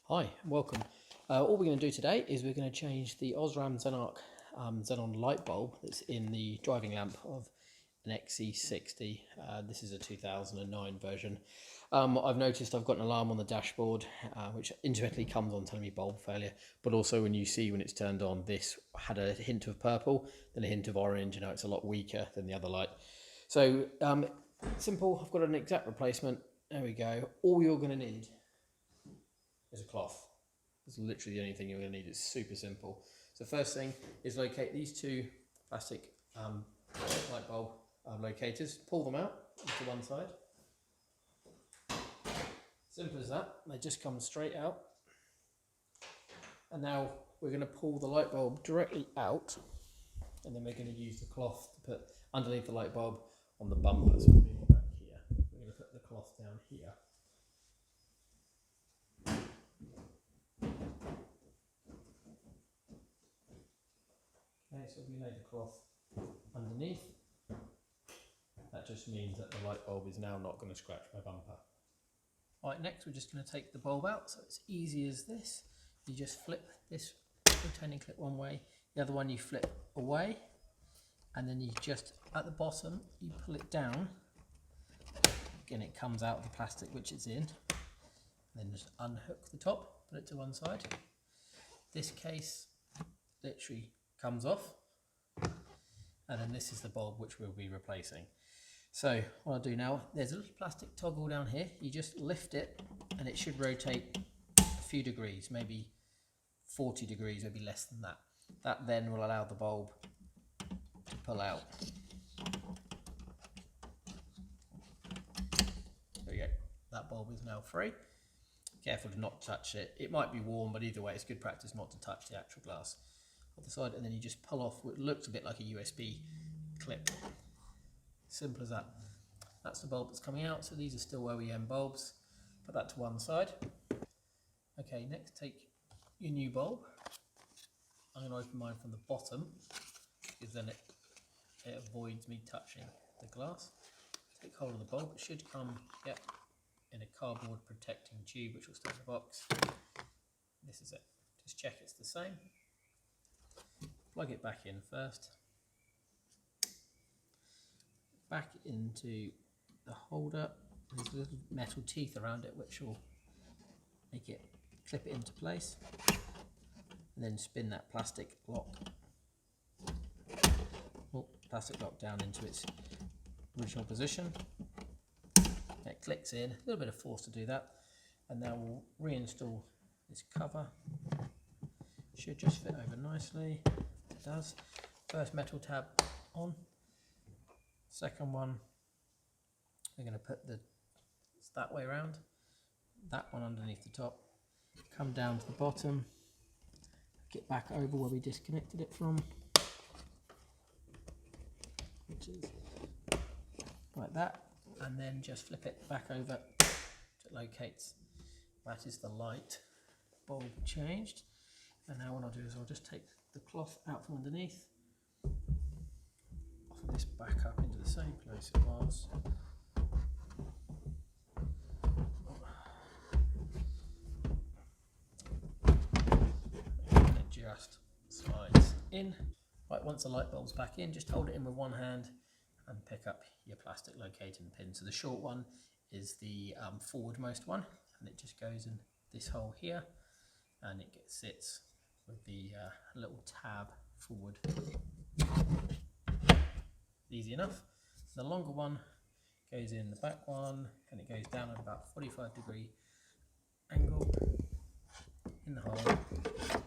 Hi, welcome. All we're going to do today is we're going to change the Osram Xenarc Xenon light bulb that's in the driving lamp of an XC60. This is a 2009 version. I've noticed I've got an alarm on the dashboard which incidentally comes on telling me bulb failure, but also when you see when it's turned on, this had a hint of purple, then a hint of orange, and now it's a lot weaker than the other light. So simple, I've got an exact replacement. There we go. All you're going to need is a cloth. It's literally the only thing you're going to need. It's super simple. So first thing is locate these two plastic light bulb locators. Pull them out to one side. Simple as that. They just come straight out. And now we're going to pull the light bulb directly out, and then we're going to use the cloth to put underneath the light bulb on the bumper. So we're moving back here. We're going to put the cloth down here. Okay, so we lay the cloth underneath. That just means that the light bulb is now not going to scratch my bumper. Alright, next we're just going to take the bulb out, so it's easy as this. You just flip this retaining clip one way, the other one you flip away, and then you just, at the bottom, you pull it down. Again, it comes out of the plastic which it's in. Then just unhook the top, put it to one side. This case literally comes off, and then this is the bulb which we'll be replacing. So what I'll do now, there's a little plastic toggle down here. You just lift it and it should rotate a few degrees, maybe 40 degrees, maybe less than that. That then will allow the bulb to pull out. There we go, that bulb is now free. Careful to not touch it. It might be warm, but either way it's good practice not to touch the actual glass of the side, and then you just pull off what looks a bit like a USB clip. Simple as that. That's the bulb that's coming out, so these are still OEM bulbs. Put that to one side. Okay, next take your new bulb. I'm going to open mine from the bottom, because then it avoids me touching the glass. Take hold of the bulb. It should come in a cardboard protecting tube which will stay in the box. This is it. Just check it's the same. Plug it back in first. Back into the holder. There's little metal teeth around it which will make it clip it into place. And then spin that plastic lock. Plastic lock down into its original position. It clicks in, a little bit of force to do that, and now we'll reinstall this cover. Should just fit over nicely. It does. First metal tab on. Second one, we're going to put it's that way around. That one underneath the top. Come down to the bottom. Get back over where we disconnected it from, which is like that. And then just flip it back over so it locates. That is the light bulb changed. And now what I'll do is I'll just take the cloth out from underneath, offer this back up into the same place it was. And it just slides in. Right, once the light bulb's back in, just hold it in with one hand and pick up your plastic locating pin. So the short one is the forwardmost one, and it just goes in this hole here, and it sits with the little tab forward. Easy enough. The longer one goes in the back one, and it goes down at about 45-degree angle in the hole.